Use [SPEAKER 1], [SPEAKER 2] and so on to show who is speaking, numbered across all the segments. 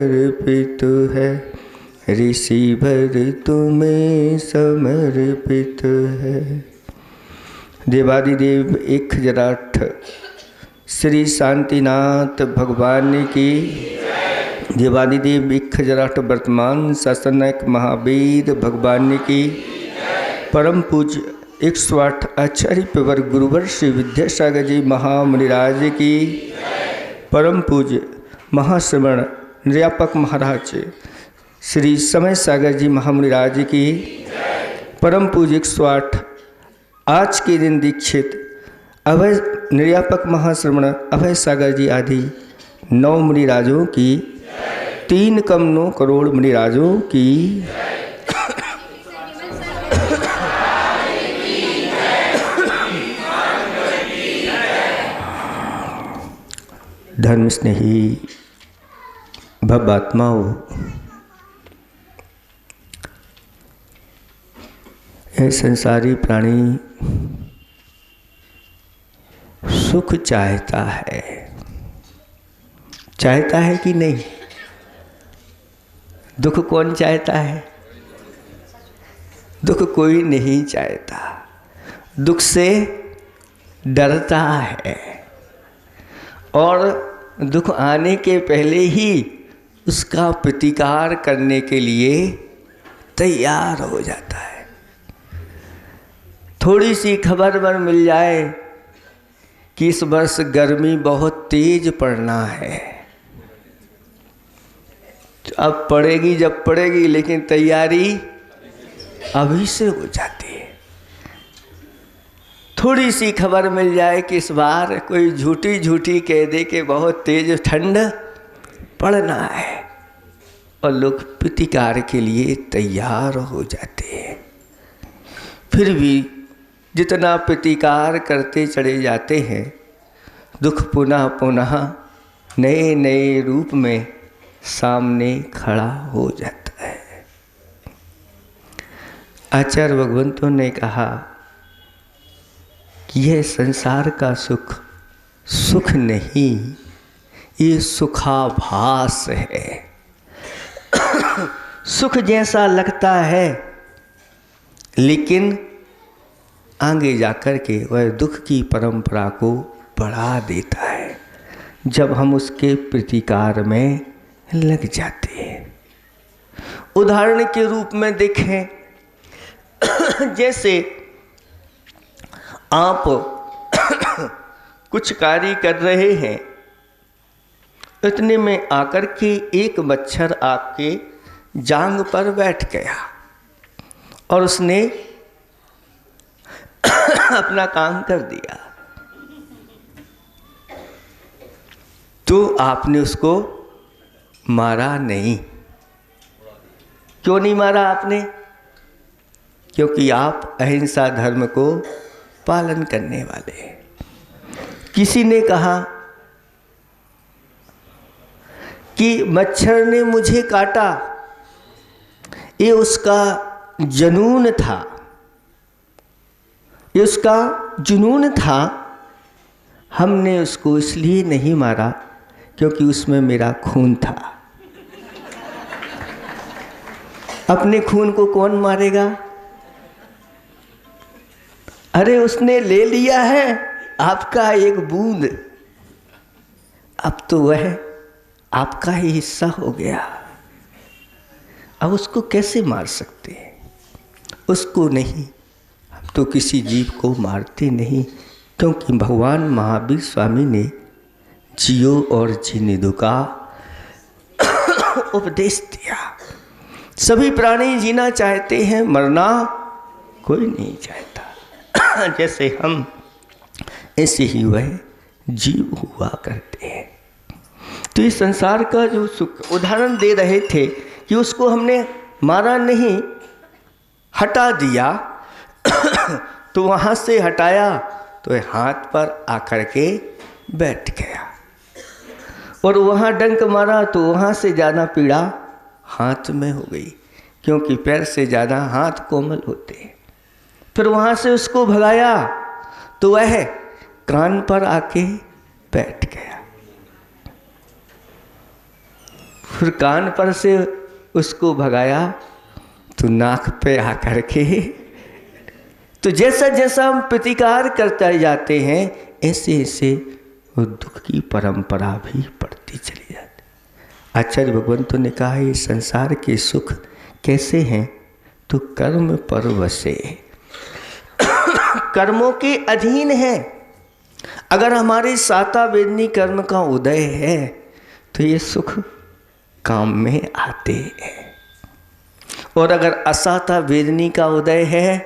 [SPEAKER 1] अर्पित है, ऋषि भर तुम्हें समर्पित है। देवादिदेव 1008 श्री शांतिनाथ भगवान की। देवादिदेव 1008 वर्तमान शासनक महावीर भगवान की। परम पूज्य 108 आचार्य प्रवर गुरुवर श्री विद्यासागर जी महामुनिराज की। परम पूज्य महाश्रवण निर्यापक महाराज श्री समय सागर जी महामुनिराज की। परम पूज्य 108 आज के दिन दीक्षित अभय निर्यापक महाश्रवण अभय सागर जी आदि 9 मुनिराजों की, 3 कम 9 करोड़ मुनिराजों की। धर्म स्नेही भवात्माओं, यह संसारी प्राणी सुख चाहता है। चाहता है कि नहीं? दुख कौन चाहता है? दुख कोई नहीं चाहता। दुख से डरता है और दुख आने के पहले ही उसका प्रतिकार करने के लिए तैयार हो जाता है। थोड़ी सी खबर मिल जाए कि इस वर्ष गर्मी बहुत तेज पड़ना है, अब पड़ेगी जब पड़ेगी, लेकिन तैयारी अभी से हो जाती है। थोड़ी सी खबर मिल जाए कि इस बार कोई झूठी कह दे कि बहुत तेज ठंड पड़ना है, और लोग प्रतिकार के लिए तैयार हो जाते हैं। फिर भी जितना प्रतिकार करते चले जाते हैं, दुख पुनः पुनः नए नए रूप में सामने खड़ा हो जाता है। आचार्य भगवंतों ने कहा कि यह संसार का सुख सुख नहीं, ये सुखाभास है। सुख जैसा लगता है, लेकिन आगे जाकर के वह दुख की परंपरा को बढ़ा देता है जब हम उसके प्रतिकार में लग जाते हैं। उदाहरण के रूप में देखें, जैसे आप कुछ कार्य कर रहे हैं, इतने में आकर के एक मच्छर आपके जांग पर बैठ गया और उसने अपना काम कर दिया, तो आपने उसको मारा नहीं। क्यों नहीं मारा आपने? क्योंकि आप अहिंसा धर्म को पालन करने वाले हैं। किसी ने कहा कि मच्छर ने मुझे काटा, ये उसका जुनून था, ये उसका जुनून था। हमने उसको इसलिए नहीं मारा क्योंकि उसमें मेरा खून था। अपने खून को कौन मारेगा? अरे उसने ले लिया है आपका एक बूंद, अब तो वह आपका ही हिस्सा हो गया। अब उसको कैसे मार सकते हैं? उसको नहीं। हम तो किसी जीव को मारते नहीं, क्योंकि भगवान महावीर स्वामी ने जियो और जीने दो का उपदेश दिया। सभी प्राणी जीना चाहते हैं, मरना कोई नहीं चाहता। जैसे हम, ऐसे ही वह जीव हुआ करते हैं। तो इस संसार का जो सुख उदाहरण दे रहे थे कि उसको हमने मारा नहीं, हटा दिया। तो वहाँ से हटाया तो हाथ पर आकर के बैठ गया, और वहाँ डंक मारा तो वहाँ से ज़्यादा पीड़ा हाथ में हो गई, क्योंकि पैर से ज़्यादा हाथ कोमल होते हैं। फिर वहाँ से उसको भगाया तो वह कान पर आके बैठ गया। फिर कान पर से उसको भगाया तो नाक पे आकर के। तो जैसा जैसा हम प्रतिकार करते जाते हैं ऐसे ऐसे वो दुख की परंपरा भी बढ़ती चली जाती। आचार्य भगवंतों ने कहा ये संसार के सुख कैसे हैं, तो कर्म पर वसे, कर्मों के अधीन है। अगर हमारे साता वेदनी कर्म का उदय है तो ये सुख काम में आते हैं, और अगर असाता वेदनी का उदय है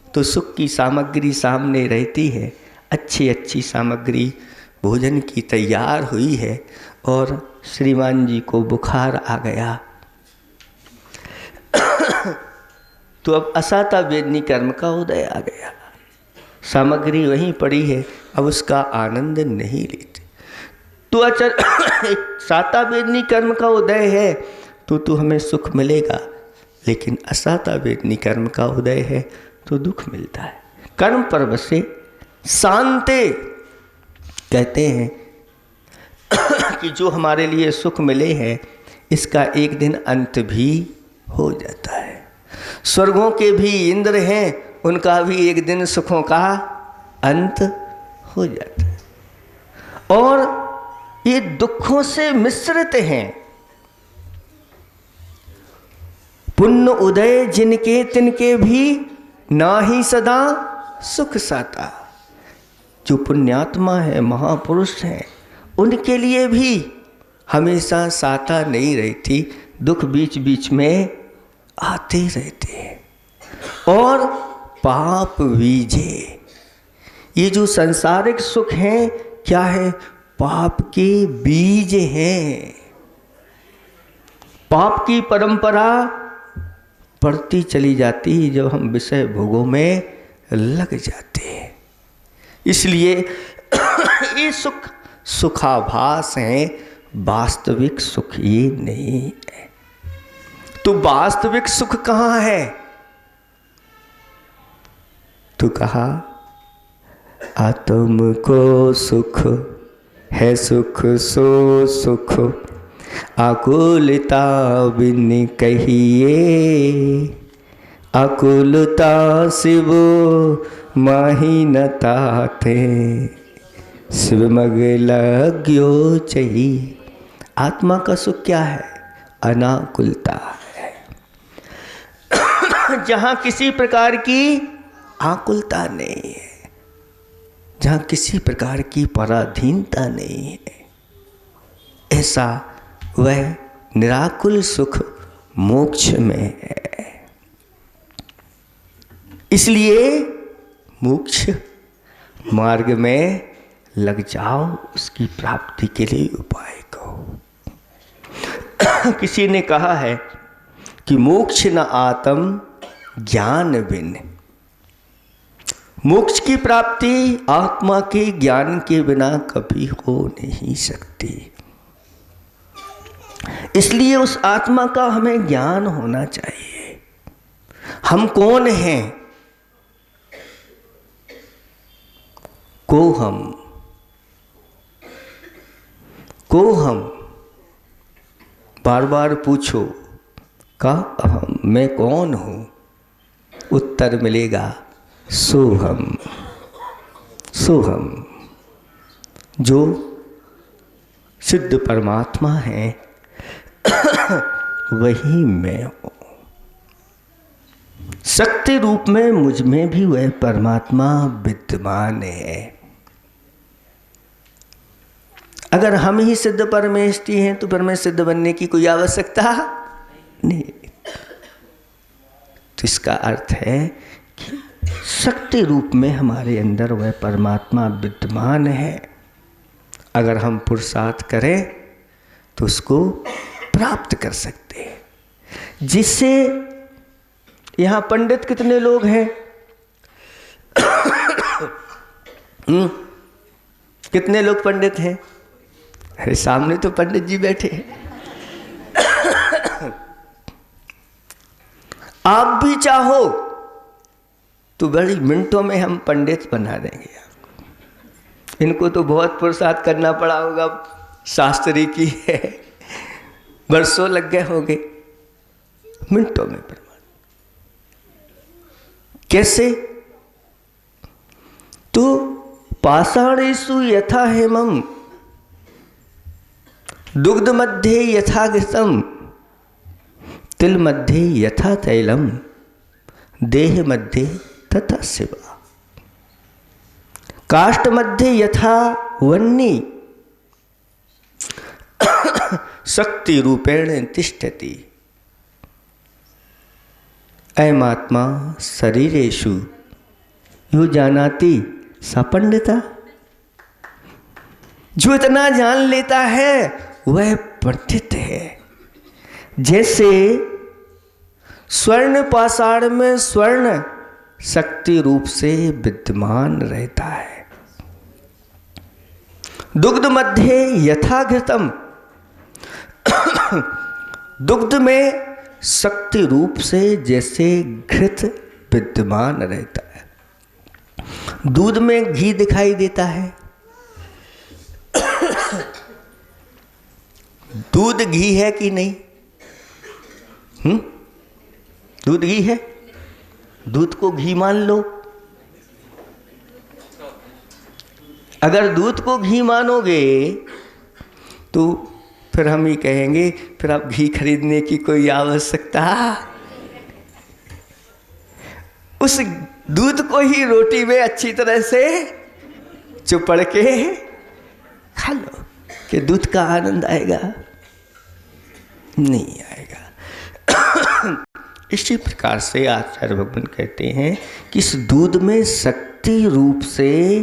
[SPEAKER 1] तो सुख की सामग्री सामने रहती है, अच्छी अच्छी सामग्री भोजन की तैयार हुई है और श्रीमान जी को बुखार आ गया तो अब असाता वेदनी कर्म का उदय आ गया, सामग्री वहीं पड़ी है, अब उसका आनंद नहीं लेते। तो एक साता वेदनी कर्म का उदय है तो हमें सुख मिलेगा, लेकिन असाता वेदनी कर्म का उदय है तो दुख मिलता है। कर्म पर बसे शांते कहते हैं कि जो हमारे लिए सुख मिले हैं इसका एक दिन अंत भी हो जाता है। स्वर्गों के भी इंद्र हैं, उनका भी एक दिन सुखों का अंत हो जाता है, और ये दुखों से मिश्रित हैं। पुण्य उदय जिनके तिनके भी ना ही सदा सुख साता। जो पुण्यात्मा है, महापुरुष हैं, उनके लिए भी हमेशा साता नहीं रहती, दुख बीच बीच में आते रहते हैं। और पाप बीजे, ये जो सांसारिक सुख हैं क्या है, पाप के बीज हैं। पाप की परंपरा बढ़ती चली जाती है जब हम विषय भोगों में लग जाते हैं। इसलिए ये सुख सुखाभास हैं, वास्तविक सुख ये नहीं है। तो वास्तविक सुख कहाँ है? तो कहा आत्म को सुख है, सुख सो सुख आकुलता बिन कहिए, आकुलता शिव माहीनता थे, शिव मग लग्यो चाहिए। आत्मा का सुख क्या है? अनाकुलता है, जहाँ किसी प्रकार की आकुलता नहीं है, जहाँ किसी प्रकार की पराधीनता नहीं है, ऐसा वह निराकुल सुख मोक्ष में है। इसलिए मोक्ष मार्ग में लग जाओ, उसकी प्राप्ति के लिए उपाय करो। किसी ने कहा है कि मोक्ष न आत्म ज्ञान बिन, मोक्ष की प्राप्ति आत्मा के ज्ञान के बिना कभी हो नहीं सकती। इसलिए उस आत्मा का हमें ज्ञान होना चाहिए। हम कौन हैं? को हम बार बार पूछो का अहम, मैं कौन हूं? उत्तर मिलेगा सोहम। सोहम जो सिद्ध परमात्मा है वही मैं हूं। शक्ति रूप में मुझ में भी वह परमात्मा विद्यमान है। अगर हम ही सिद्ध परमेष्टि हैं तो फिर में सिद्ध बनने की कोई आवश्यकता नहीं। तो इसका अर्थ है कि शक्ति रूप में हमारे अंदर वह परमात्मा विद्यमान है। अगर हम पुरुषार्थ करें तो उसको प्राप्त कर सकते हैं। जिससे यहाँ पंडित कितने लोग हैं? कितने लोग पंडित हैं? अरे सामने तो पंडित जी बैठे हैं। आप भी चाहो तो बड़ी मिनटों में हम पंडित बना देंगे आपको। इनको तो बहुत पुरुषार्थ करना पड़ा होगा, शास्त्री की है। वर्षों लग गए होंगे, मिनटों में परमाणु। कैसे? तो पाषाणेषु यथा हेमं, दुग्ध मध्ये यथा घृतम, तिल मध्ये यथा तैलम, देह मध्ये तथा शिवा, काष्ठ मध्ये यथा वह्नि, शक्ति रूपेण तिष्ठति। अयमात्मा शरीरेषु यो जानाति स पंडिता। जो इतना जान लेता है वह पंडित है। जैसे स्वर्ण पाषाण में स्वर्ण शक्ति रूप से विद्यमान रहता है, दुग्ध मध्ये यथा घृतम, दुग्ध में शक्ति रूप से जैसे घृत विद्यमान रहता है। दूध में घी दिखाई देता है, दूध घी है कि नहीं? दूध घी है? दूध को घी मान लो। अगर दूध को घी मानोगे तो फिर हम ही कहेंगे फिर आप घी खरीदने की कोई आवश्यकता, उस दूध को ही रोटी में अच्छी तरह से चुपड़ के खा लो, कि दूध का आनंद आएगा? नहीं आएगा। इसी प्रकार से आचार्य भगवान कहते हैं कि इस दूध में शक्ति रूप से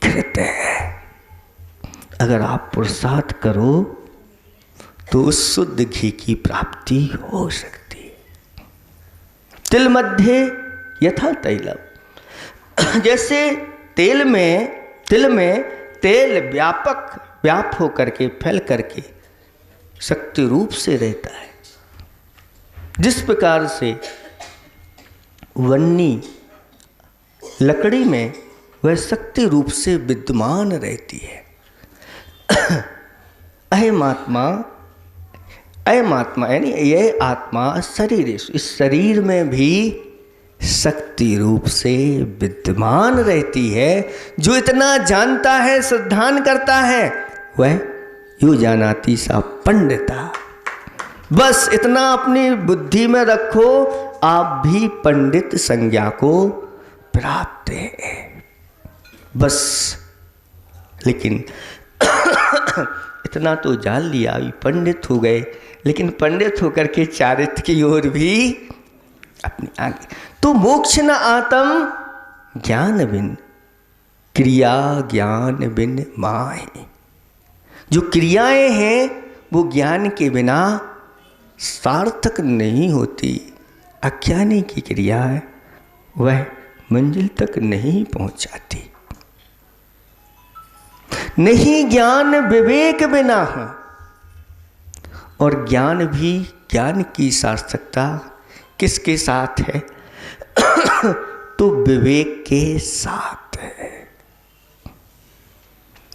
[SPEAKER 1] घृत है। अगर आप पुरुषार्थ करो तो उस शुद्ध घी की प्राप्ति हो सकती है। तिल मध्ये यथा तैलम, जैसे तिल में तेल व्याप होकर के फैल करके शक्ति रूप से रहता है, जिस प्रकार से वन्नी लकड़ी में वह शक्ति रूप से विद्यमान रहती है। अयमात्मा यानी यह आत्मा शरीर, इस शरीर में भी शक्ति रूप से विद्यमान रहती है। जो इतना जानता है, श्रद्धान करता है, वह यो जानाति सा पंडिता। बस इतना अपनी बुद्धि में रखो, आप भी पंडित संज्ञा को प्राप्त है। बस लेकिन इतना तो जान लिया, अभी पंडित हो गए, लेकिन पंडित होकर के चारित्र की ओर भी अपने आगे। तो मोक्ष न आतम ज्ञान बिन, क्रिया ज्ञान बिन माहि। जो क्रियाएं हैं वो ज्ञान के बिना सार्थक नहीं होती। अज्ञानी की क्रिया है वह मंजिल तक नहीं पहुंचाती। नहीं ज्ञान विवेक बिना है, और ज्ञान भी, ज्ञान की सार्थकता किसके साथ है? तो विवेक के साथ है।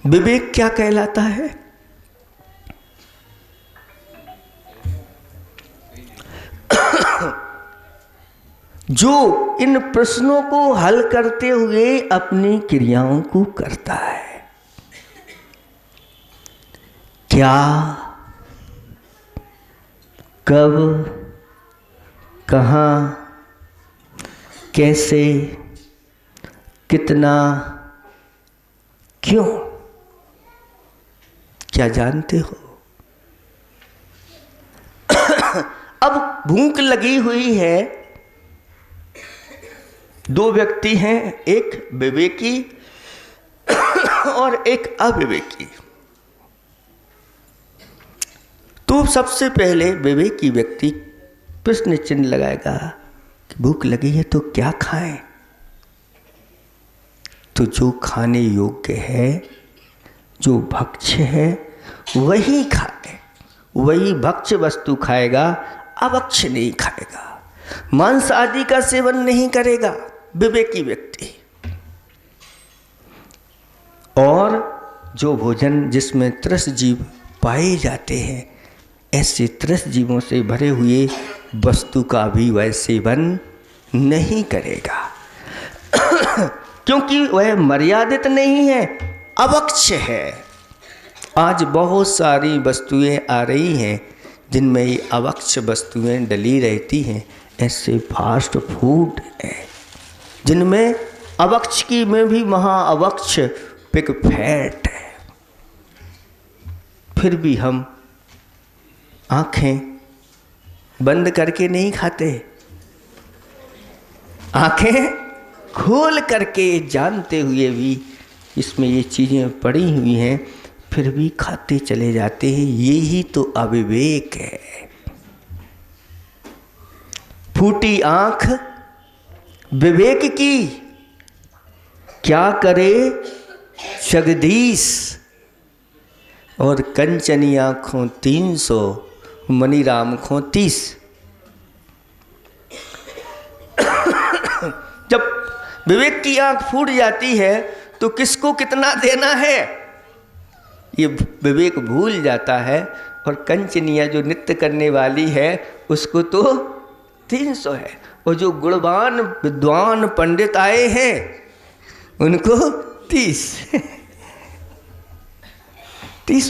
[SPEAKER 1] विवेक क्या कहलाता है? जो इन प्रश्नों को हल करते हुए अपनी क्रियाओं को करता है। क्या, कब, कहाँ, कैसे, कितना, क्यों, क्या जानते हो? अब भूख लगी हुई है, दो व्यक्ति हैं, एक विवेकी और एक अविवेकी। तो सबसे पहले विवेकी व्यक्ति प्रश्न चिन्ह लगाएगा कि भूख लगी है तो क्या खाएं? तो जो खाने योग्य है, जो भक्ष्य है, वही खाए, वही भक्ष्य वस्तु खाएगा, अभक्ष्य नहीं खाएगा। मांस आदि का सेवन नहीं करेगा विवेकी व्यक्ति। और जो भोजन जिसमें त्रस जीव पाए जाते हैं, ऐसे त्रस्त जीवों से भरे हुए वस्तु का भी वह सेवन नहीं करेगा क्योंकि वह मर्यादित नहीं है, अवक्ष है। आज बहुत सारी वस्तुएं आ रही हैं जिनमें ये अवक्ष वस्तुएं डली रहती हैं। ऐसे फास्ट फूड है जिनमें अवक्ष की में भी महाअवक्ष पिग फैट है। फिर भी हम आंखें बंद करके नहीं खाते, आंखें खोल करके जानते हुए भी इसमें ये चीज़ें पड़ी हुई हैं, फिर भी खाते चले जाते हैं। यही तो अविवेक है। फूटी आंख विवेक की, क्या करे जगदीश। और कंचनी आँखों 300, मनीराम खो 30। जब विवेक की आंख फूट जाती है तो किसको कितना देना है ये विवेक भूल जाता है। और कंचनिया जो नृत्य करने वाली है उसको तो 300 है, और जो गुणवान विद्वान पंडित आए हैं उनको 30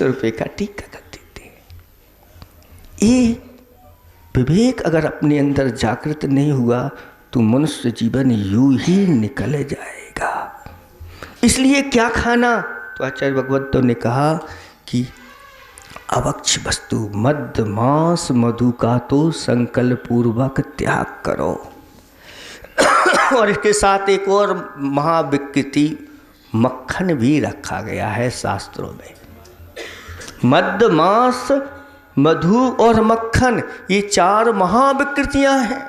[SPEAKER 1] रुपये का टीका कर देते हैं। ये विवेक अगर अपने अंदर जागृत नहीं हुआ तो मनुष्य जीवन यूं ही निकल जाएगा। इसलिए क्या खाना, तो आचार्य भगवत ने कहा कि अवक्ष वस्तु मद मांस मधु का तो संकल्प पूर्वक त्याग करो। और इसके साथ एक और महाविकृति मक्खन भी रखा गया है शास्त्रों में। मद मांस मधु और मक्खन, ये 4 महाविकृतियां हैं।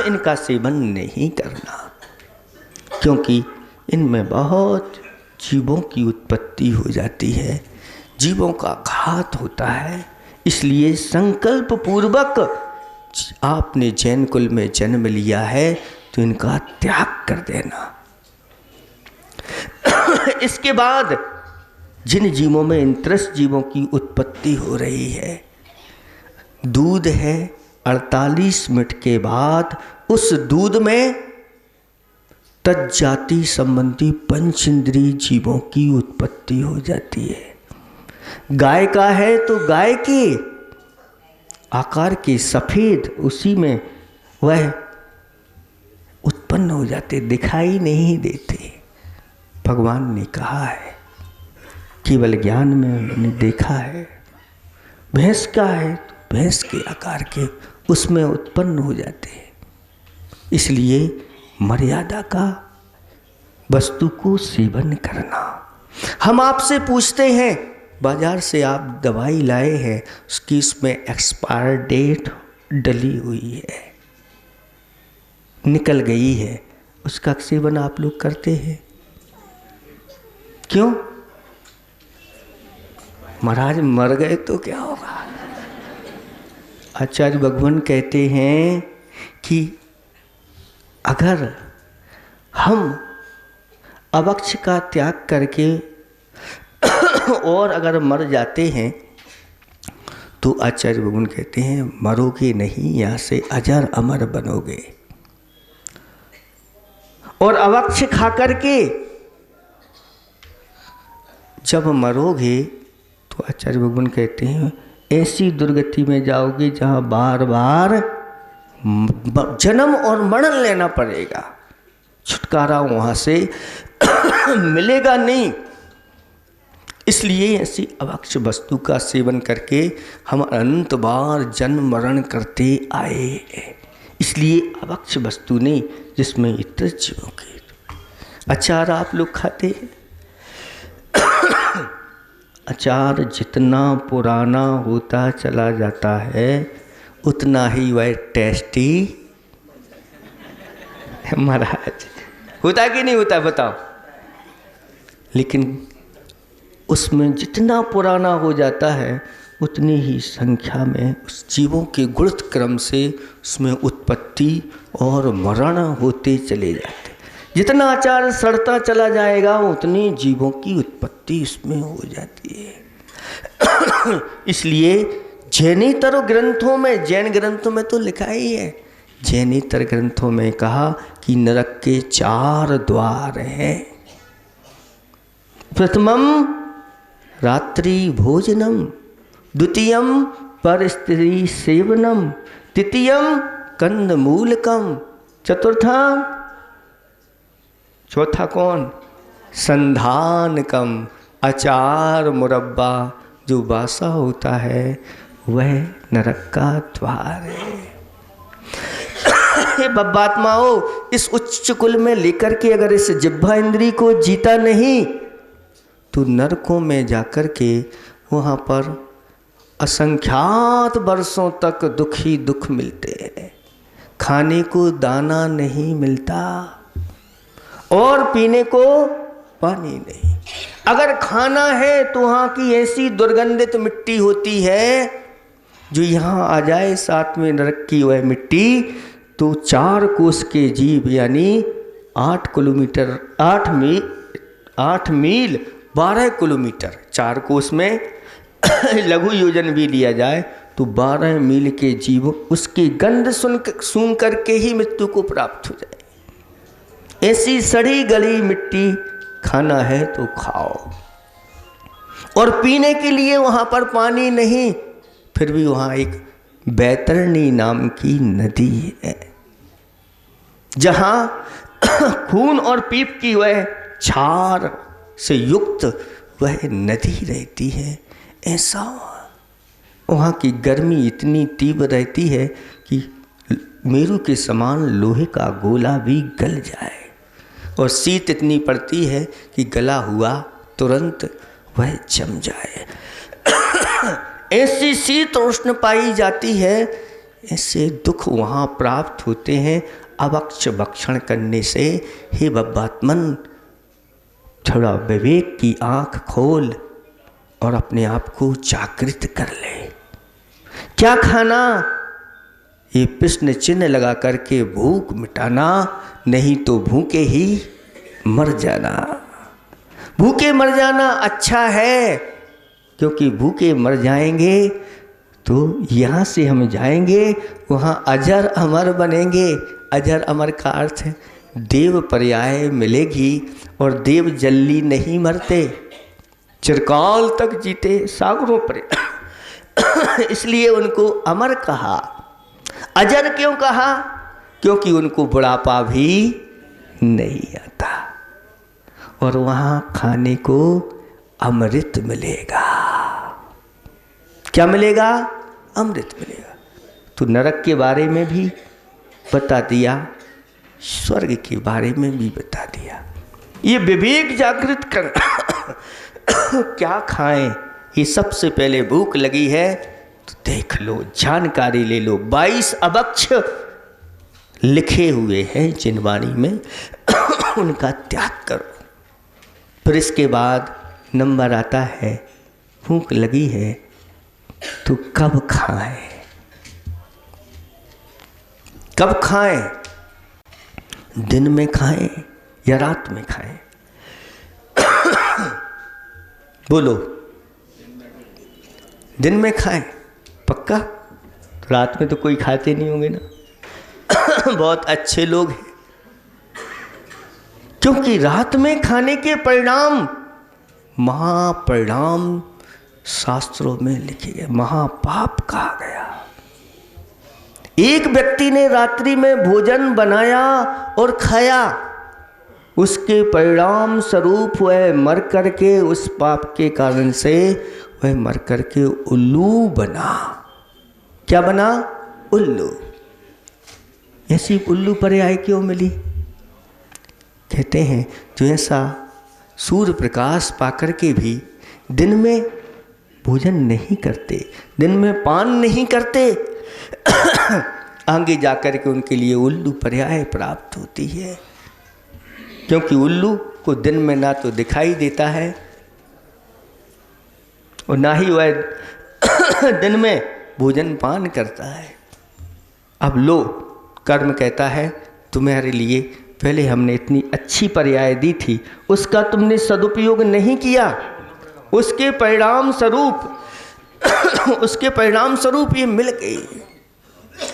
[SPEAKER 1] इनका सेवन नहीं करना, क्योंकि इनमें बहुत जीवों की उत्पत्ति हो जाती है, जीवों का घात होता है। इसलिए संकल्प पूर्वक आपने जैन कुल में जन्म लिया है तो इनका त्याग कर देना। इसके बाद जिन जीवों में इन त्रस्त जीवों की उत्पत्ति हो रही है, दूध है, 48 मिनट के बाद उस दूध में तज्जाति संबंधी पंचेंद्रिय जीवों की उत्पत्ति हो जाती है। गाय का है तो गाय के आकार के सफेद, उसी में वह उत्पन्न हो जाते, दिखाई नहीं देते। भगवान ने कहा है, केवल ज्ञान में मैंने देखा है। भैंस का है तो भैंस के आकार के उसमें उत्पन्न हो जाते हैं। इसलिए मर्यादा का वस्तु को सेवन करना। हम आपसे पूछते हैं, बाजार से आप दवाई लाए हैं, उसकी इसमें एक्सपायर डेट डली हुई है, निकल गई है, उसका सेवन आप लोग करते हैं क्यों? महाराज मर गए तो क्या होगा? आचार्य भगवान कहते हैं कि अगर हम अवक्ष का त्याग करके और अगर मर जाते हैं तो आचार्य भगवान कहते हैं मरोगे नहीं, यहाँ से अजर अमर बनोगे। और अवक्ष खा करके जब मरोगे तो आचार्य भगवान कहते हैं ऐसी दुर्गति में जाओगे जहाँ बार बार जन्म और मरण लेना पड़ेगा, छुटकारा वहाँ से मिलेगा नहीं। इसलिए ऐसी अवक्ष वस्तु का सेवन करके हम अनंत बार जन्म मरण करते आए हैं। इसलिए अवक्ष वस्तु नहीं जिसमें इतने जीवों के। अचार आप लोग खाते हैं? अचार जितना पुराना होता चला जाता है उतना ही वह टेस्टी महाराज होता कि नहीं होता बताओ। लेकिन उसमें जितना पुराना हो जाता है उतनी ही संख्या में उस जीवों के गुणत क्रम से उसमें उत्पत्ति और मरण होते चले जाते। जितना अचार सड़ता चला जाएगा उतनी जीवों की उत्पत्ति इसमें हो जाती है। इसलिए जैनेतर ग्रंथों में, जैन ग्रंथों में तो लिखा ही है, जैनेतर ग्रंथों में कहा कि नरक के 4 द्वार हैं। प्रथमम रात्रि भोजनम, द्वितीयम पर स्त्री सेवनम, तृतीयम कंदमूलकम, चौथा कौन? संधानकम, अचार मुरब्बा जो बासा होता है वह नरक का द्वार है। हे बब्बात्माओ, इस उच्च कुल में लेकर के अगर इस जिह्वा इंद्री को जीता नहीं तो नरकों में जाकर के वहाँ पर असंख्यात वर्षों तक दुख ही दुख मिलते हैं। खाने को दाना नहीं मिलता और पीने को पानी नहीं। अगर खाना है तो वहाँ की ऐसी दुर्गंधित मिट्टी होती है जो यहाँ आ जाए साथ में नरक की वह मिट्टी, तो 4 कोस के जीव यानी 8 किलोमीटर 8 मील 12 किलोमीटर, 4 कोस में लघु योजन भी लिया जाए तो 12 मील के जीव उसकी गंध सूंघ करके ही मृत्यु को प्राप्त हो जाए। ऐसी सड़ी गली मिट्टी खाना है तो खाओ, और पीने के लिए वहाँ पर पानी नहीं, फिर भी वहाँ एक बैतरणी नाम की नदी है जहाँ खून और पीप की वह छार से युक्त वह नदी रहती है। ऐसा वहाँ की गर्मी इतनी तीव्र रहती है कि मेरू के समान लोहे का गोला भी गल जाए, और शीत इतनी पड़ती है कि गला हुआ तुरंत वह जम जाए। ऐसी शीत उष्ण पाई जाती है, ऐसे दुख वहाँ प्राप्त होते हैं अभक्ष भक्षण करने से। हे बब्बात्मन, थोड़ा विवेक की आँख खोल और अपने आप को जागृत कर ले। क्या खाना? ये प्रश्न चिन्ह लगा करके भूख मिटाना, नहीं तो भूखे ही मर जाना। भूखे मर जाना अच्छा है, क्योंकि भूखे मर जाएंगे तो यहाँ से हम जाएंगे वहाँ अजर अमर बनेंगे। अजर अमर का अर्थ है देव पर्याय मिलेगी, और देव जल्दी नहीं मरते, चिरकाल तक जीते, सागरों पर। इसलिए उनको अमर कहा। अजर क्यों कहा? क्योंकि उनको बुढ़ापा भी नहीं आता, और वहाँ खाने को अमृत मिलेगा। क्या मिलेगा? अमृत मिलेगा। तो नरक के बारे में भी बता दिया, स्वर्ग के बारे में भी बता दिया। ये विवेक जागृत कर क्या खाएं? ये सबसे पहले भूख लगी है तो देख लो, जानकारी ले लो। 22 अभक्ष लिखे हुए हैं जिनवाणी में, उनका त्याग करो। फिर इसके बाद नंबर आता है, भूख लगी है तो कब खाएं? कब खाएं? दिन में खाएं या रात में खाएं? बोलो। दिन में खाएं पक्का? रात में तो कोई खाते नहीं होंगे ना। बहुत अच्छे लोग हैं, क्योंकि रात में खाने के परिणाम महापरिणाम शास्त्रों में लिखे गए, महापाप कहा गया। एक व्यक्ति ने रात्रि में भोजन बनाया और खाया, उसके परिणाम स्वरूप वह मर करके, उस पाप के कारण से वह मर करके उल्लू बना। क्या बना? उल्लू। ऐसी उल्लू पर्याय क्यों मिली? कहते हैं जो ऐसा सूर्य प्रकाश पाकर के भी दिन में भोजन नहीं करते, दिन में पान नहीं करते, आगे जाकर के उनके लिए उल्लू पर्याय प्राप्त होती है। क्योंकि उल्लू को दिन में ना तो दिखाई देता है और ना ही वह दिन में भोजन पान करता है। अब लो, कर्म कहता है तुम्हारे लिए पहले हमने इतनी अच्छी पर्याय दी थी, उसका तुमने सदुपयोग नहीं किया, उसके परिणाम स्वरूप उसके परिणाम स्वरूप ये मिल गई।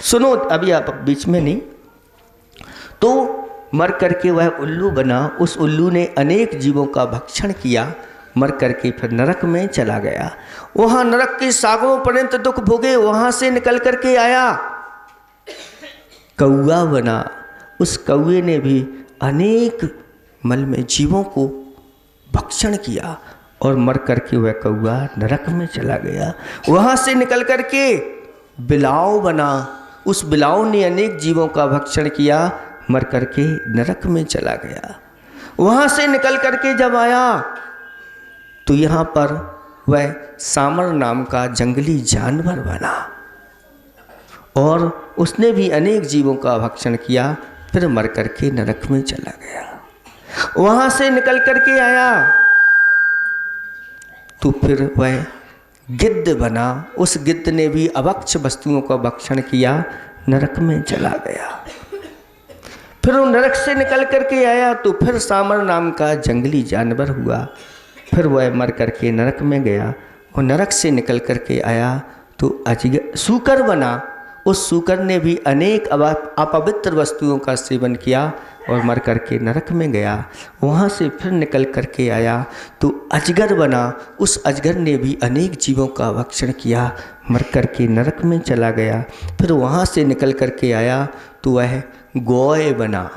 [SPEAKER 1] सुनो, अभी आप बीच में नहीं। तो मर करके वह उल्लू बना, उस उल्लू ने अनेक जीवों का भक्षण किया, मर करके फिर नरक में चला गया। वहाँ नरक के सागरों पर्यंत दुख भोगे, वहाँ से निकल करके आया, कौआ बना। उस कौए ने भी अनेक मल में जीवों को भक्षण किया और मर करके वह कौआ नरक में चला गया। वहाँ से निकल करके बिलाव बना, उस बिलाव ने अनेक जीवों का भक्षण किया, मर करके नरक में चला गया। वहाँ से निकल करके जब आया तो यहाँ पर वह सामर नाम का जंगली जानवर बना और उसने भी अनेक जीवों का भक्षण किया, फिर मर करके नरक में चला गया। वहाँ से निकल करके आया तो फिर वह गिद्ध बना, उस गिद्ध ने भी अभक्ष वस्तुओं का भक्षण किया, नरक में चला गया। फिर वो नरक से निकल करके आया तो फिर सामर नाम का जंगली जानवर हुआ, फिर वह मर करके नरक में गया और नरक से निकल करके आया तो अजगर सूकर बना। उस सूकर ने भी अनेक अपवित्र वस्तुओं का सेवन किया और मर करके नरक में गया। वहाँ से फिर निकल करके आया तो अजगर बना, उस अजगर ने भी अनेक जीवों का भक्षण किया, मर करके नरक में चला गया। फिर वहाँ से निकल करके आया तो वह गौए बना,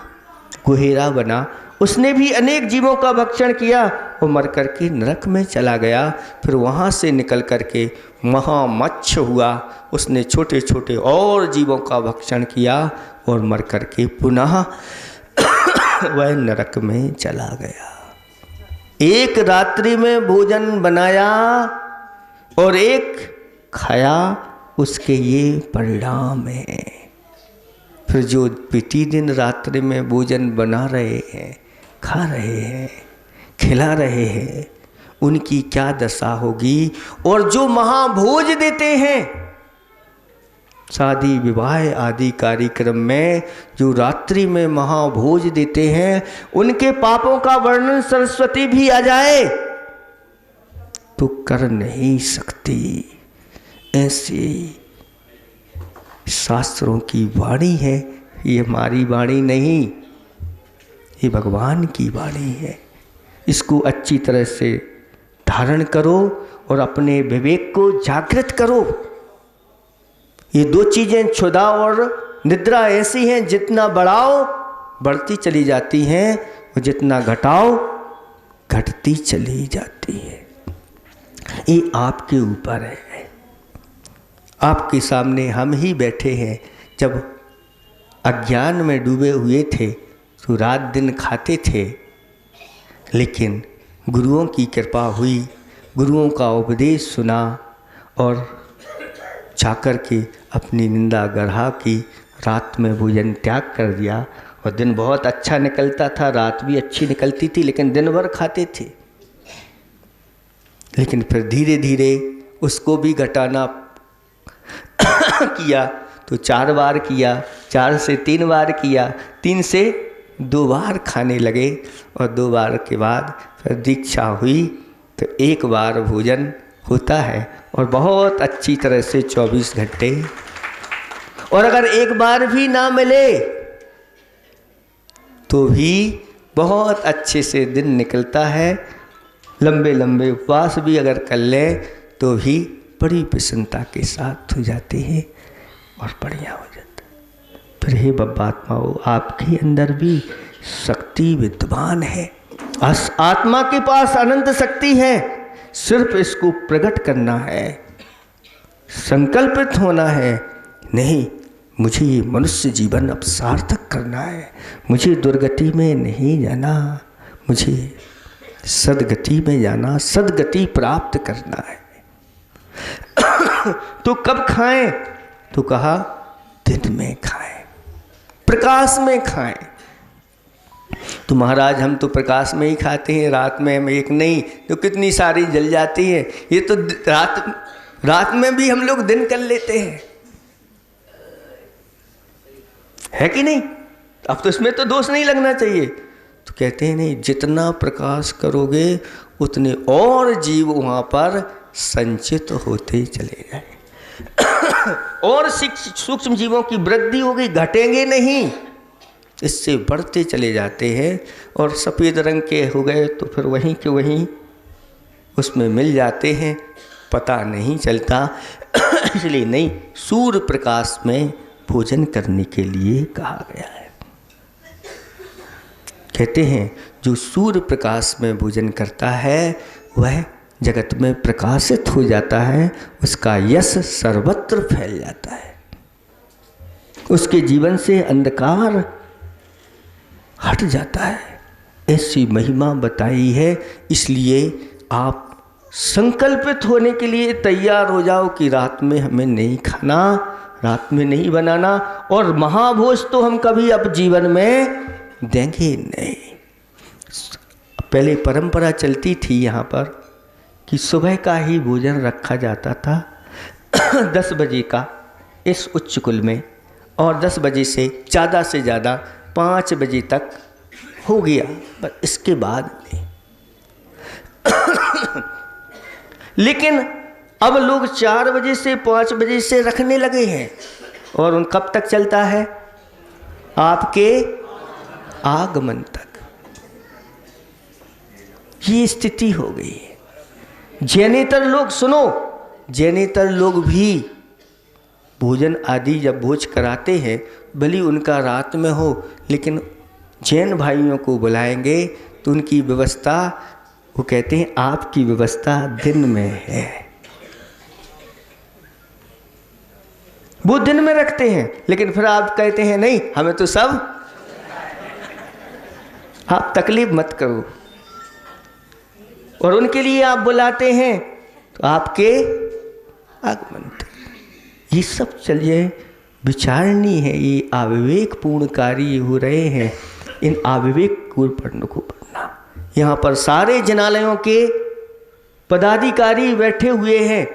[SPEAKER 1] गुहेरा बना, उसने भी अनेक जीवों का भक्षण किया और मर करके नरक में चला गया। फिर वहाँ से निकल करके महामच्छ हुआ, उसने छोटे छोटे और जीवों का भक्षण किया और मर करके पुनः वह नरक में चला गया। एक रात्रि में भोजन बनाया और एक खाया, उसके ये परिणाम है। फिर जो प्रतिदिन रात्रि में भोजन बना रहे हैं, खा रहे हैं, खिला रहे हैं, उनकी क्या दशा होगी। और जो महाभोज देते हैं, शादी विवाह आदि कार्यक्रम में जो रात्रि में महाभोज देते हैं, उनके पापों का वर्णन सरस्वती भी आ जाए तो कर नहीं सकती। ऐसी शास्त्रों की वाणी है, ये हमारी वाणी नहीं, ये भगवान की वाणी है। इसको अच्छी तरह से धारण करो और अपने विवेक को जागृत करो। ये दो चीज़ें, क्षुधा और निद्रा, ऐसी हैं जितना बढ़ाओ बढ़ती चली जाती हैं और जितना घटाओ घटती चली जाती है। ये आपके ऊपर है। आपके सामने हम ही बैठे हैं। जब अज्ञान में डूबे हुए थे तो रात दिन खाते थे, लेकिन गुरुओं की कृपा हुई, गुरुओं का उपदेश सुना और जाकर के अपनी निंदा गढ़ा की, रात में भोजन त्याग कर दिया और दिन बहुत अच्छा निकलता था, रात भी अच्छी निकलती थी, लेकिन दिन भर खाते थे। लेकिन फिर धीरे धीरे उसको भी घटाना किया तो 4 बार किया, 4 से 3 बार किया, 3 से 2 बार खाने लगे और 2 बार के बाद फिर दीक्षा हुई तो 1 बार भोजन होता है और बहुत अच्छी तरह से 24 घंटे। और अगर 1 बार भी ना मिले तो भी बहुत अच्छे से दिन निकलता है। लंबे लंबे उपवास भी अगर कर ले तो भी बड़ी प्रसन्नता के साथ हो जाते हैं और बढ़िया हो जाता है। फिर हे बब्बात्माओं, आपके अंदर भी शक्ति विद्यमान है। आत्मा के पास अनंत शक्ति है, सिर्फ इसको प्रकट करना है, संकल्पित होना है। नहीं, मुझे ये मनुष्य जीवन अब सार्थक करना है, मुझे दुर्गति में नहीं जाना, मुझे सदगति में जाना, सदगति प्राप्त करना है। तो कब खाएं? तो कहा दिन में खाएं, प्रकाश में खाएं। तो महाराज हम तो प्रकाश में ही खाते हैं, रात में हम एक नहीं तो कितनी सारी जल जाती है। ये तो रात में भी हम लोग दिन कर लेते हैं, है कि नहीं? अब तो इसमें तो दोष नहीं लगना चाहिए। तो कहते हैं नहीं, जितना प्रकाश करोगे उतने और जीव वहाँ पर संचित होते चले जाए और सूक्ष्म जीवों की वृद्धि होगी, घटेंगे नहीं, इससे बढ़ते चले जाते हैं और सफ़ेद रंग के हो गए तो फिर वहीं के वहीं उसमें मिल जाते हैं, पता नहीं चलता। इसलिए नहीं, सूर्य प्रकाश में भोजन करने के लिए कहा गया है। कहते हैं जो सूर्य प्रकाश में भोजन करता है वह जगत में प्रकाशित हो जाता है, उसका यश सर्वत्र फैल जाता है, उसके जीवन से अंधकार हट जाता है। ऐसी महिमा बताई है। इसलिए आप संकल्पित होने के लिए तैयार हो जाओ कि रात में हमें नहीं खाना, रात में नहीं बनाना, और महाभोज तो हम कभी अब जीवन में देंगे नहीं। पहले परंपरा चलती थी यहाँ पर कि सुबह का ही भोजन रखा जाता था 10 बजे का इस उच्च कुल में, और 10 बजे से ज़्यादा 5 बजे तक हो गया, बस इसके बाद नहीं। लेकिन अब लोग 4 बजे से 5 बजे से रखने लगे हैं, और उन कब तक चलता है? आपके आगमन तक। ये स्थिति हो गई है। जैनेतर लोग, सुनो, जैनेतर लोग भी भोजन आदि जब भोज कराते हैं, भले उनका रात में हो, लेकिन जैन भाइयों को बुलाएंगे तो उनकी व्यवस्था, वो कहते हैं आपकी व्यवस्था दिन में है। वो दिन में रखते हैं, लेकिन फिर आप कहते हैं नहीं, हमें तो सब, आप तकलीफ मत करो, और उनके लिए आप बुलाते हैं तो आपके आगमन तक। ये सब चलिए विचारणी है, ये अविवेकपूर्ण कार्य हो रहे हैं। इन अविवेकपूर्ण को पढ़ना। यहाँ पर सारे जनालयों के पदाधिकारी बैठे हुए हैं,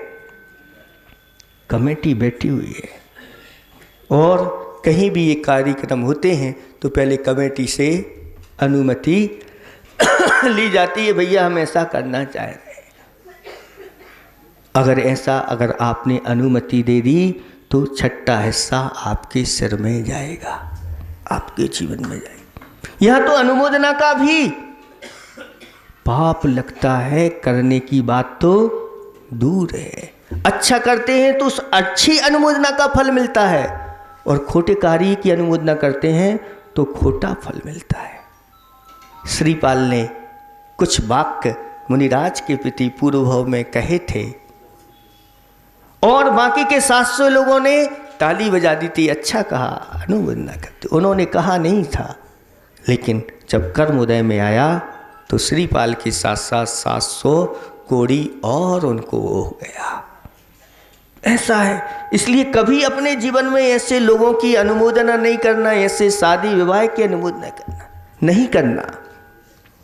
[SPEAKER 1] कमेटी बैठी हुई है, और कहीं भी ये कार्यक्रम होते हैं तो पहले कमेटी से अनुमति ली जाती है, भैया हम ऐसा करना चाह रहे हैं। अगर आपने अनुमति दे दी तो छठा हिस्सा आपके सिर में जाएगा, आपके जीवन में जाएगा। यह तो अनुमोदना का भी पाप लगता है, करने की बात तो दूर है। अच्छा करते हैं तो उस अच्छी अनुमोदना का फल मिलता है, और खोटे कार्य की अनुमोदना करते हैं तो खोटा फल मिलता है। श्रीपाल ने कुछ वाक्य मुनिराज के प्रति पूर्व भाव में कहे थे, और बाकी के 700 लोगों ने ताली बजा दी थी, अच्छा कहा, अनुमोदना करते। उन्होंने कहा नहीं था, लेकिन जब कर्मोदय में आया तो श्रीपाल के साथ साथ 700 कोड़ी और उनको हो गया। ऐसा है। इसलिए कभी अपने जीवन में ऐसे लोगों की अनुमोदना नहीं करना, ऐसे शादी विवाह की अनुमोदना करना नहीं करना।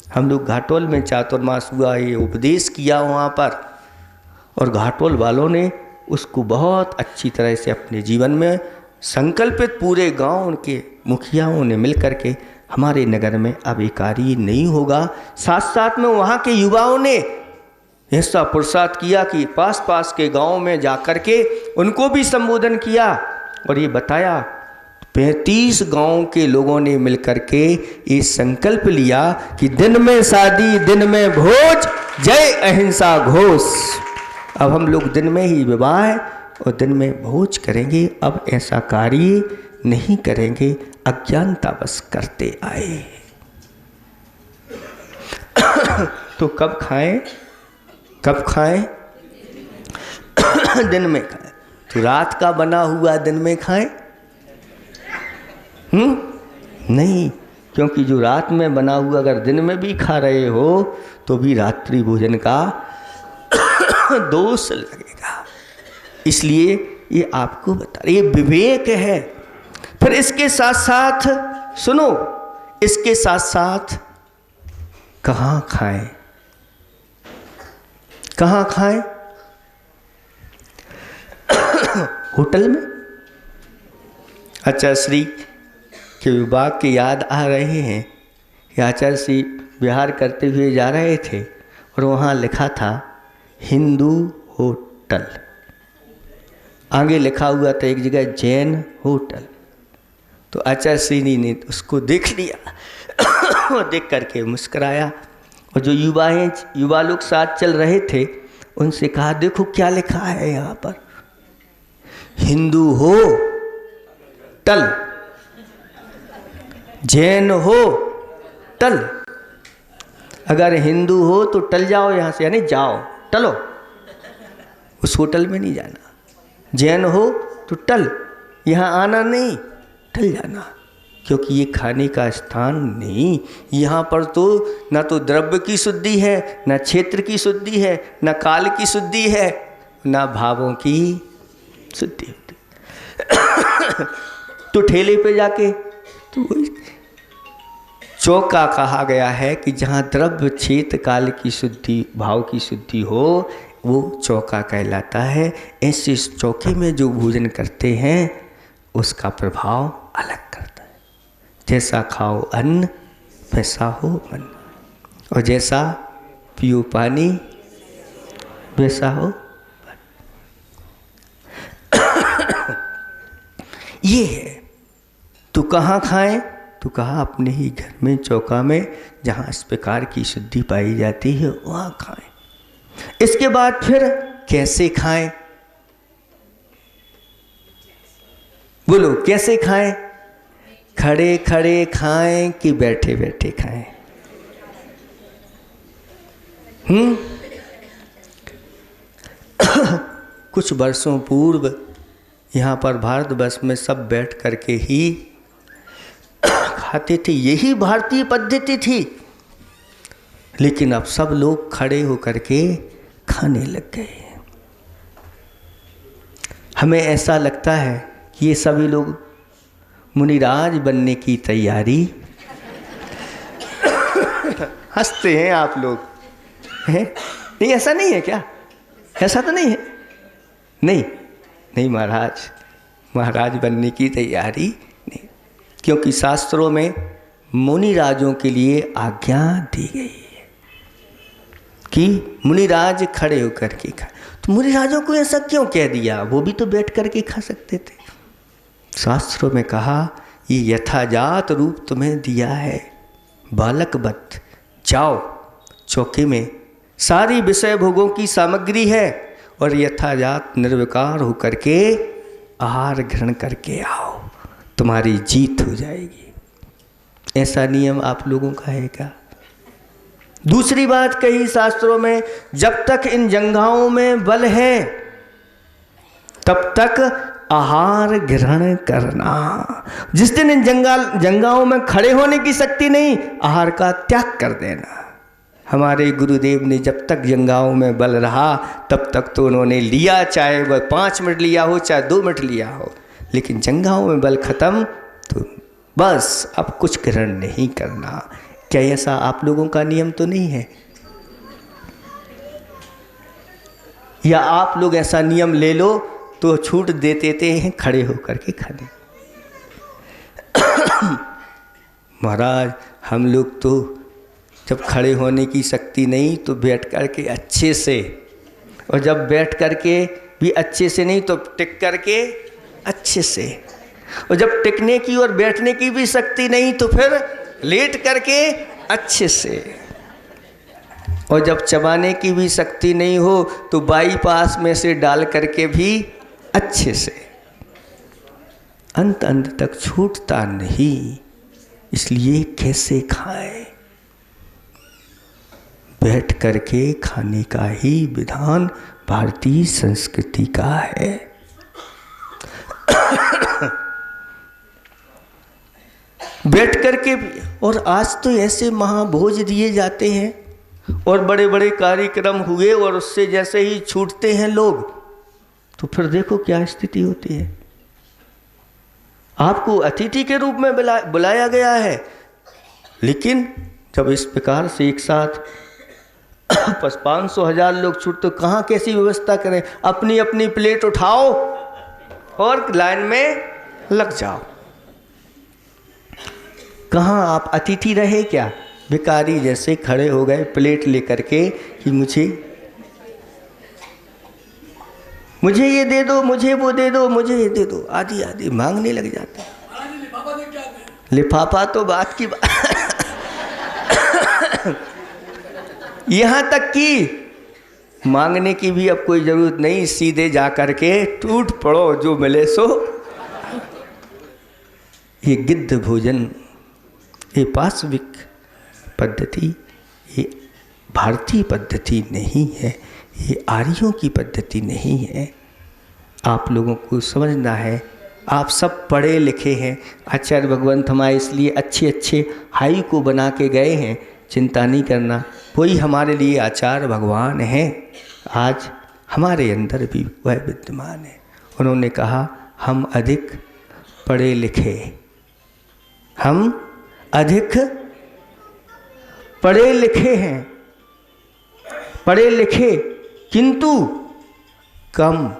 [SPEAKER 1] हम लोग घाटोल में चातुर्मास हुआ, ये उपदेश किया वहाँ पर, और घाटोल वालों ने उसको बहुत अच्छी तरह से अपने जीवन में संकल्पित, पूरे गांव उनके मुखियाओं ने मिल करके हमारे नगर में अब ये कार्य नहीं होगा। साथ साथ में वहाँ के युवाओं ने ऐसा पुरुषार्थ किया कि पास पास के गांव में जाकर के उनको भी संबोधन किया, और ये बताया 35 गांव के लोगों ने मिलकर के ये संकल्प लिया कि दिन में शादी, दिन में भोज, जय अहिंसा घोष। अब हम लोग दिन में ही विवाह और दिन में भोज करेंगे, अब ऐसा कार्य नहीं करेंगे, अज्ञानता बस करते आए। तो कब खाएं? कब खाएं? दिन में खाएं। तो रात का बना हुआ दिन में खाएं? नहीं, क्योंकि जो रात में बना हुआ अगर दिन में भी खा रहे हो तो भी रात्रि भोजन का दोष लगेगा। इसलिए ये आपको बता, ये विवेक है। फिर इसके साथ साथ सुनो, इसके साथ साथ कहाँ खाएं? कहाँ खाएं? होटल में। आचार्य श्री के विभाग के याद आ रहे हैं कि आचार्य श्री विहार करते हुए जा रहे थे, और वहाँ लिखा था हिंदू होटल। आगे लिखा हुआ था एक जगह जैन होटल। तो आचार्य श्री ने उसको देख लिया और देख करके मुस्कुराया। और जो युवा लोग साथ चल रहे थे उनसे कहा, देखो क्या लिखा है यहाँ पर, हिंदू हो टल, जैन हो टल। अगर हिंदू हो तो टल जाओ यहाँ से, यानी जाओ, टलो, उस होटल में नहीं जाना। जैन हो तो टल, यहाँ आना नहीं, टल जाना, क्योंकि ये खाने का स्थान नहीं। यहाँ पर तो ना तो द्रव्य की शुद्धि है, ना क्षेत्र की शुद्धि है, ना काल की शुद्धि है, ना भावों की शुद्धि होती। तो ठेले पे जाके तो वही चौका कहा गया है कि जहाँ द्रव्य क्षेत्र काल की शुद्धि, भाव की शुद्धि हो, वो चौका कहलाता है। ऐसे इस चौके में जो भोजन करते हैं उसका प्रभाव अलग करता है। जैसा खाओ अन्न वैसा हो मन, और जैसा पियो पानी वैसा हो मन। ये है। तो कहाँ खाएं? तो कहा अपने ही घर में चौका में, जहाँ इस प्रकार की शुद्धि पाई जाती है वहाँ खाएं। इसके बाद फिर कैसे खाएं? बोलो कैसे खाएं? खड़े खड़े खाएं कि बैठे बैठे खाएं? कुछ वर्षों पूर्व यहाँ पर भारतवर्ष में सब बैठ करके ही खाते थे, यही भारतीय पद्धति थी। लेकिन अब सब लोग खड़े होकर के खाने लग गए। हमें ऐसा लगता है कि ये सभी लोग मुनिराज बनने की तैयारी हंसते हैं आप लोग हैं? नहीं, ऐसा नहीं है क्या? ऐसा तो नहीं है। नहीं नहीं महाराज, महाराज बनने की तैयारी नहीं, क्योंकि शास्त्रों में मुनिराजों के लिए आज्ञा दी गई है कि मुनिराज खड़े होकर के खाए। तो मुनिराजों को ऐसा क्यों कह दिया? वो भी तो बैठ करके खा सकते थे। शास्त्रों में कहा ये यथाजात रूप तुम्हें दिया है, बालकवत जाओ, चौके में सारी विषय भोगों की सामग्री है और यथाजात निर्विकार होकर के आहार ग्रहण करके आओ, तुम्हारी जीत हो जाएगी। ऐसा नियम आप लोगों का है क्या? दूसरी बात कही शास्त्रों में, जब तक इन जंघाओं में बल है तब तक आहार ग्रहण करना। जिस दिन इन जंघाओं में खड़े होने की शक्ति नहीं, आहार का त्याग कर देना। हमारे गुरुदेव ने जब तक जंघाओं में बल रहा तब तक तो उन्होंने लिया, चाहे वह 5 मिनट लिया हो चाहे 2 मिनट लिया हो, लेकिन जंघाओं में बल खत्म तो बस अब कुछ ग्रहण नहीं करना। क्या ऐसा आप लोगों का नियम तो नहीं है? या आप लोग ऐसा नियम ले लो तो छूट दे देते हैं खड़े होकर के खाने? महाराज हम लोग तो जब खड़े होने की शक्ति नहीं तो बैठ कर के अच्छे से, और जब बैठ कर के भी अच्छे से नहीं तो टिक कर के अच्छे से, और जब टिकने की और बैठने की भी शक्ति नहीं तो फिर लेट करके अच्छे से, और जब चबाने की भी शक्ति नहीं हो तो बाईपास में से डाल करके भी अच्छे से। अंत तक छूटता नहीं, इसलिए कैसे खाएं? बैठ करके खाने का ही विधान भारतीय संस्कृति का है। बैठ करके भी, और आज तो ऐसे महाभोज दिए जाते हैं और बड़े बड़े कार्यक्रम हुए और उससे जैसे ही छूटते हैं लोग तो फिर देखो क्या स्थिति होती है। आपको अतिथि के रूप में बुलाया गया है, लेकिन जब इस प्रकार से एक साथ 500,000 लोग छूट तो कहाँ कैसी व्यवस्था करें? अपनी अपनी प्लेट उठाओ और लाइन में लग जाओ। कहाँ आप अतिथि रहे क्या? भिखारी जैसे खड़े हो गए प्लेट लेकर के कि मुझे मुझे ये दे दो, मुझे वो दे दो, मुझे ये दे दो, आदि आदि मांगने लग जाता है। लिफाफा तो बात की बात यहां तक कि मांगने की भी अब कोई जरूरत नहीं, सीधे जा करके टूट पड़ो, जो मिले सो। ये गिद्ध भोजन, ये पाश्विक पद्धति, ये भारतीय पद्धति नहीं है, ये आर्यों की पद्धति नहीं है। आप लोगों को समझना है। आप सब पढ़े लिखे हैं, आचार्य भगवंत हमारे इसलिए अच्छे अच्छे हाई को बना के गए हैं, चिंता नहीं करना। वही हमारे लिए आचार्य भगवान हैं, आज हमारे अंदर भी वह विद्यमान है। उन्होंने कहा हम अधिक पढ़े लिखे, हम अधिक पढ़े लिखे हैं, पढ़े लिखे किंतु कम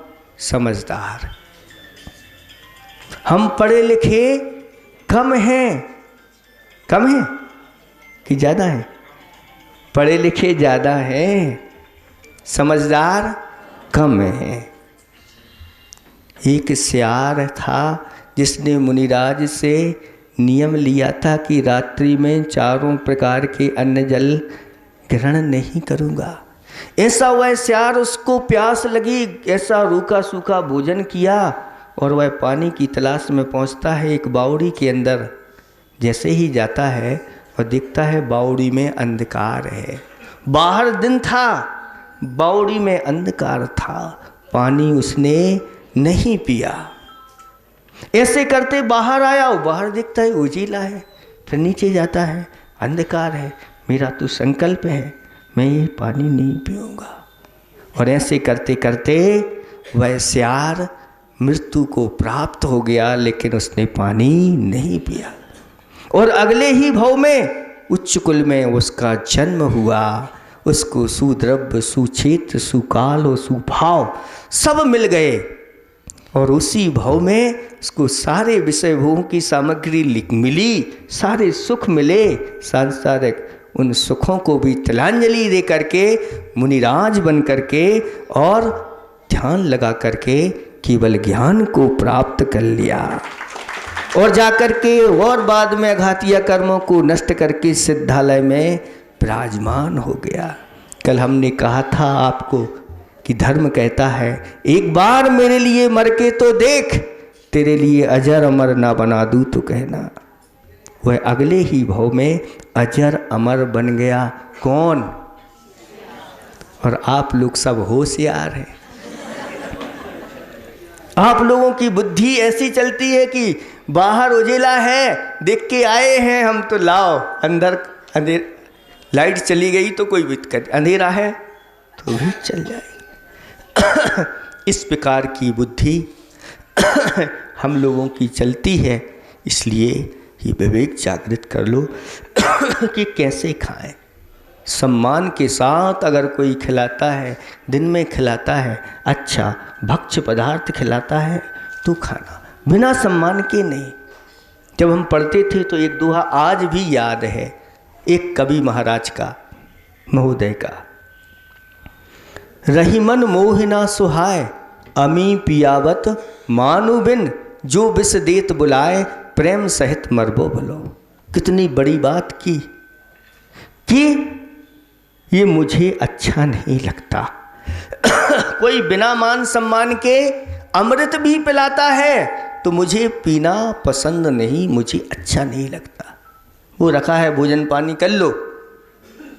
[SPEAKER 1] समझदार। हम पढ़े लिखे कम हैं, कम हैं कि ज़्यादा हैं? पढ़े लिखे ज़्यादा हैं, समझदार कम हैं। एक सियार था जिसने मुनिराज से नियम लिया था कि रात्रि में 4 प्रकार के अन्न जल ग्रहण नहीं करूँगा। ऐसा वह सियार, उसको प्यास लगी, ऐसा रूखा सूखा भोजन किया और वह पानी की तलाश में पहुंचता है एक बावड़ी के अंदर। जैसे ही जाता है और दिखता है बावड़ी में अंधकार है। बाहर दिन था, बावड़ी में अंधकार था, पानी उसने नहीं पिया। ऐसे करते बाहर आया, वो बाहर दिखता है उजीला है, फिर नीचे जाता है अंधकार है। मेरा तो संकल्प है मैं ये पानी नहीं पीऊँगा। और ऐसे करते करते वह सियार मृत्यु को प्राप्त हो गया, लेकिन उसने पानी नहीं पिया। और अगले ही भव में उच्च कुल में उसका जन्म हुआ। उसको सुद्रव्य, सुक्षेत्र, सुकाल और सुभाव सब मिल गए। और उसी भव में उसको सारे विषय भोगों की सामग्री मिली, सारे सुख मिले सांसारिक। उन सुखों को भी तिलांजलि दे करके मुनिराज बन करके और ध्यान लगा करके केवल ज्ञान को प्राप्त कर लिया। और जाकर के और बाद में अघातिया कर्मों को नष्ट करके सिद्धालय में विराजमान हो गया। कल हमने कहा था आपको कि धर्म कहता है एक बार मेरे लिए मर के तो देख, तेरे लिए अजर अमर ना बना दूँ तो कहना। वह अगले ही भाव में अजर अमर बन गया। कौन? और आप लोग सब होशियार हैं। आप लोगों की बुद्धि ऐसी चलती है कि बाहर उजेला है, देख के आए हैं हम तो लाओ, अंदर अंधेर, लाइट चली गई तो कोई दिक्कत, अंधेरा है तो भी चल जाएगी। इस प्रकार की बुद्धि हम लोगों की चलती है। इसलिए ये विवेक जागृत कर लो कि कैसे खाएं। सम्मान के साथ अगर कोई खिलाता है, दिन में खिलाता है, अच्छा भक्ष्य पदार्थ खिलाता है तो खाना, बिना सम्मान के नहीं। जब हम पढ़ते थे तो एक दोहा आज भी याद है, एक कवि महाराज का, महोदय का, रही मन मोह ना सुहाय, अमी पियावत मानु बिन, जो विष देत बुलाए, प्रेम सहित मरबो भलो। कितनी बड़ी बात की कि ये मुझे अच्छा नहीं लगता। कोई बिना मान सम्मान के अमृत भी पिलाता है तो मुझे पीना पसंद नहीं, मुझे अच्छा नहीं लगता। वो रखा है भोजन पानी कर लो,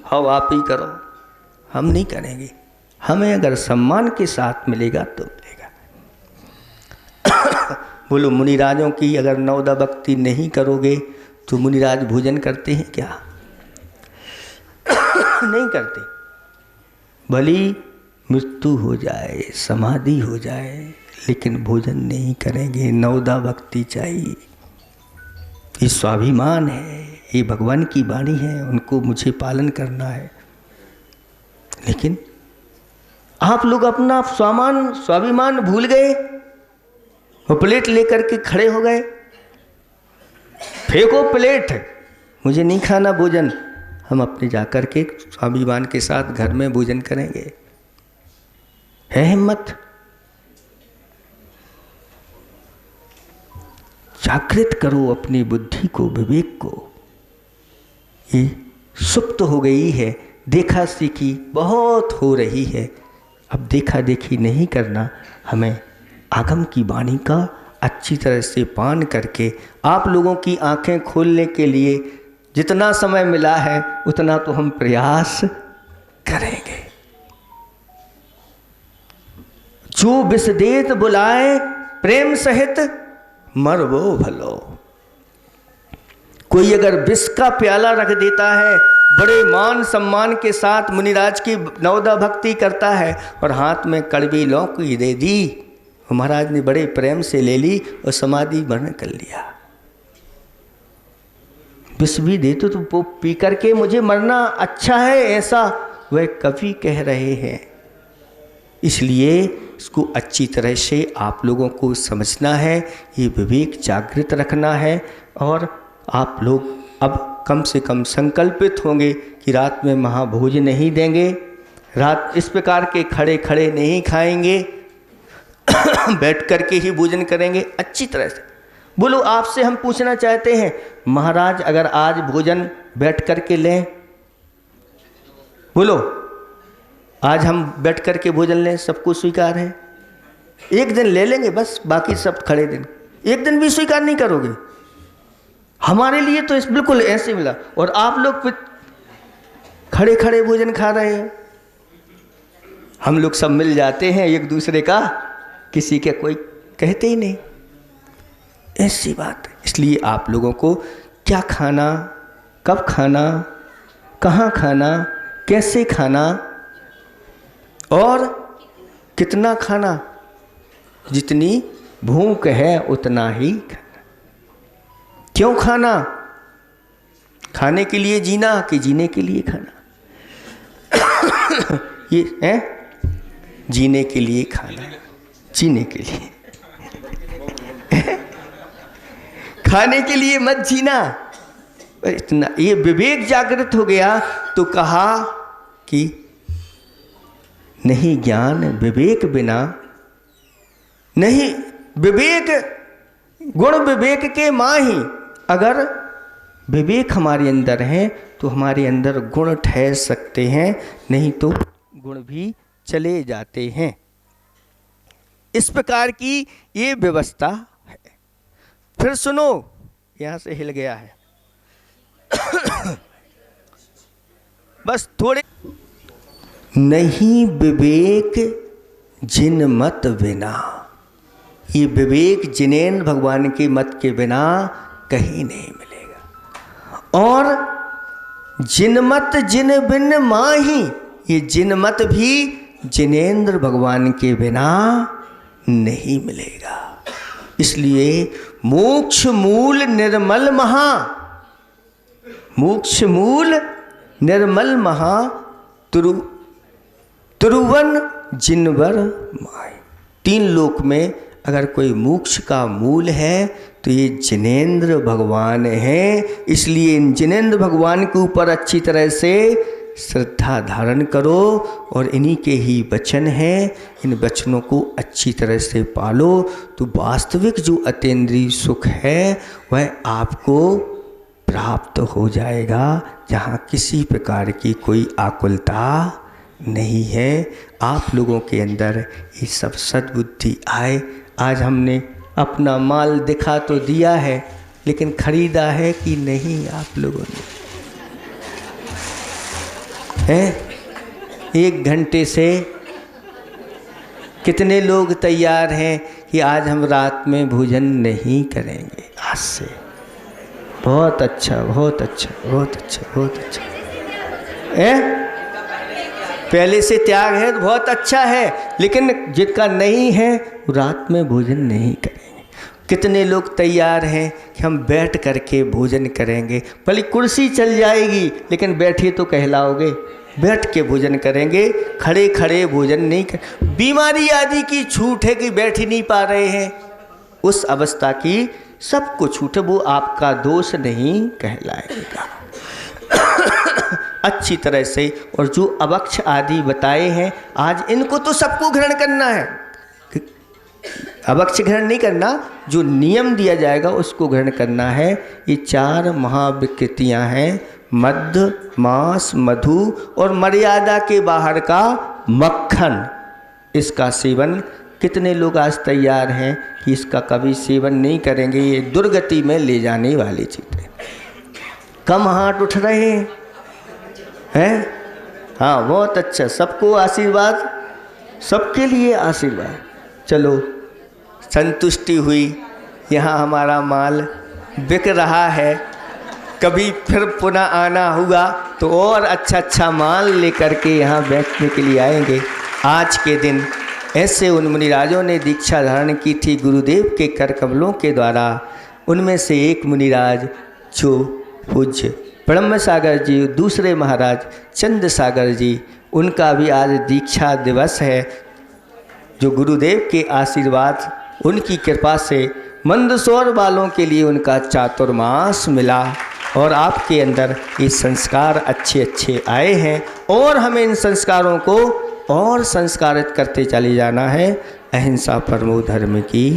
[SPEAKER 1] हाँ आप ही करो, हम नहीं करेंगे। हमें अगर सम्मान के साथ मिलेगा तो मिलेगा। बोलो मुनिराजों की अगर नवदा भक्ति नहीं करोगे तो मुनिराज भोजन करते हैं क्या? नहीं करते। भली मृत्यु हो जाए, समाधि हो जाए, लेकिन भोजन नहीं करेंगे। नवदा भक्ति चाहिए। ये स्वाभिमान है, ये भगवान की वाणी है, उनको मुझे पालन करना है। लेकिन आप लोग अपना स्वाभिमान भूल गए, वो प्लेट लेकर के खड़े हो गए। फेंको प्लेट, मुझे नहीं खाना भोजन, हम अपने जाकर के स्वाभिमान के साथ घर में भोजन करेंगे। है हिम्मत? जागृत करो अपनी बुद्धि को, विवेक को। ये सुप्त हो गई है, देखा सीखी बहुत हो रही है। अब देखा देखी नहीं करना, हमें आगम की वाणी का अच्छी तरह से पान करके आप लोगों की आंखें खोलने के लिए जितना समय मिला है उतना तो हम प्रयास करेंगे। जो विष देत बुलाए प्रेम सहित मरवो भलो। कोई अगर विष का प्याला रख देता है, बड़े मान सम्मान के साथ मुनिराज की नवदा भक्ति करता है और हाथ में कड़वी लौकी दे दी, महाराज ने बड़े प्रेम से ले ली और समाधि भरण कर लिया। विष भी दे तो वो पी करके मुझे मरना अच्छा है, ऐसा वह कवि कह रहे हैं। इसलिए इसको अच्छी तरह से आप लोगों को समझना है, ये विवेक जागृत रखना है। और आप लोग अब कम से कम संकल्पित होंगे कि रात में महाभोज नहीं देंगे, रात इस प्रकार के खड़े खड़े नहीं खाएंगे, बैठ करके ही भोजन करेंगे अच्छी तरह से। बोलो, आपसे हम पूछना चाहते हैं, महाराज अगर आज भोजन बैठ करके लें, बोलो आज हम बैठ करके भोजन लें, सबको स्वीकार है? एक दिन ले लेंगे बस, बाकी सब खड़े दिन। एक दिन भी स्वीकार नहीं करोगे? हमारे लिए तो इस बिल्कुल ऐसे मिला, और आप लोग खड़े खड़े भोजन खा रहे हैं। हम लोग सब मिल जाते हैं एक दूसरे का, किसी के कोई कहते ही नहीं, ऐसी बात। इसलिए आप लोगों को क्या खाना, कब खाना, कहाँ खाना, कैसे खाना और कितना खाना, जितनी भूख है उतना ही खाना। क्यों खाना? खाने के लिए जीना कि जीने के लिए खाना? ये है जीने के लिए खाना, जीने के लिए खाने के लिए मत जीना। इतना ये विवेक जागृत हो गया तो कहा कि नहीं ज्ञान विवेक बिना, नहीं विवेक गुण विवेक के माही। अगर विवेक हमारे अंदर है तो हमारे अंदर गुण ठहर सकते हैं, नहीं तो गुण भी चले जाते हैं। इस प्रकार की ये व्यवस्था है। फिर सुनो, यहां से हिल गया है बस थोड़े। नहीं विवेक जिन मत बिना, ये विवेक जिनेन्द्र भगवान के मत के बिना कहीं नहीं मिलेगा। और जिनमत जिन बिन माही, ये जिनमत भी जिनेन्द्र भगवान के बिना नहीं मिलेगा। इसलिए मोक्ष मूल निर्मल महा, मोक्ष मूल निर्मल महा तुरुवन जिनवर माय। तीन लोक में अगर कोई मोक्ष का मूल है तो ये जिनेन्द्र भगवान हैं। इसलिए इन जिनेन्द्र भगवान के ऊपर अच्छी तरह से श्रद्धा धारण करो, और इन्हीं के ही वचन हैं, इन वचनों को अच्छी तरह से पालो तो वास्तविक जो अतीन्द्रिय सुख है वह आपको प्राप्त हो जाएगा, जहाँ किसी प्रकार की कोई आकुलता नहीं है। आप लोगों के अंदर ये सब सद्बुद्धि आए। आज हमने अपना माल दिखा तो दिया है, लेकिन खरीदा है कि नहीं आप लोगों ने? हैं? 1 घंटे से कितने लोग तैयार हैं कि आज हम रात में भोजन नहीं करेंगे? आज से बहुत अच्छा, बहुत अच्छा, बहुत अच्छा, बहुत अच्छा। पहले से त्याग है तो बहुत अच्छा है, लेकिन जिनका नहीं है वो रात में भोजन नहीं करेंगे। कितने लोग तैयार हैं कि हम बैठ करके भोजन करेंगे? भले कुर्सी चल जाएगी लेकिन बैठे तो कहलाओगे। बैठ के भोजन करेंगे, खड़े खड़े भोजन नहीं कर। बीमारी आदि की छूट है कि बैठ ही नहीं पा रहे हैं, उस अवस्था की सबको छूट है, वो आपका दोष नहीं कहलाएगा। अच्छी तरह से, और जो अवक्ष आदि बताए हैं आज इनको तो सबको ग्रहण करना है। अभक्ष्य ग्रहण नहीं करना, जो नियम दिया जाएगा उसको ग्रहण करना है। ये 4 महाविकृतियाँ हैं, मद्य, मांस, मधु और मर्यादा के बाहर का मक्खन। इसका सेवन कितने लोग आज तैयार हैं कि इसका कभी सेवन नहीं करेंगे, ये दुर्गति में ले जाने वाली चीज़ है। कम हाथ उठ रहे हैं? हाँ, बहुत अच्छा, सबको आशीर्वाद, सबके लिए आशीर्वाद। चलो, संतुष्टि हुई, यहाँ हमारा माल बिक रहा है, कभी फिर पुनः आना हुआ तो और अच्छा माल लेकर के यहाँ बैठने के लिए आएंगे। आज के दिन ऐसे उन मुनिराजों ने दीक्षा धारण की थी गुरुदेव के कर कमलों के द्वारा। उनमें से एक मुनिराज जो पूज्य ब्रह्म सागर जी, दूसरे महाराज चंद सागर जी, उनका भी आज दीक्षा दिवस है। जो गुरुदेव के आशीर्वाद, उनकी कृपा से मंदसौर वालों के लिए उनका चातुर्मास मिला और आपके अंदर ये संस्कार अच्छे आए हैं और हमें इन संस्कारों को और संस्कारित करते चले जाना है। अहिंसा परमो धर्म की।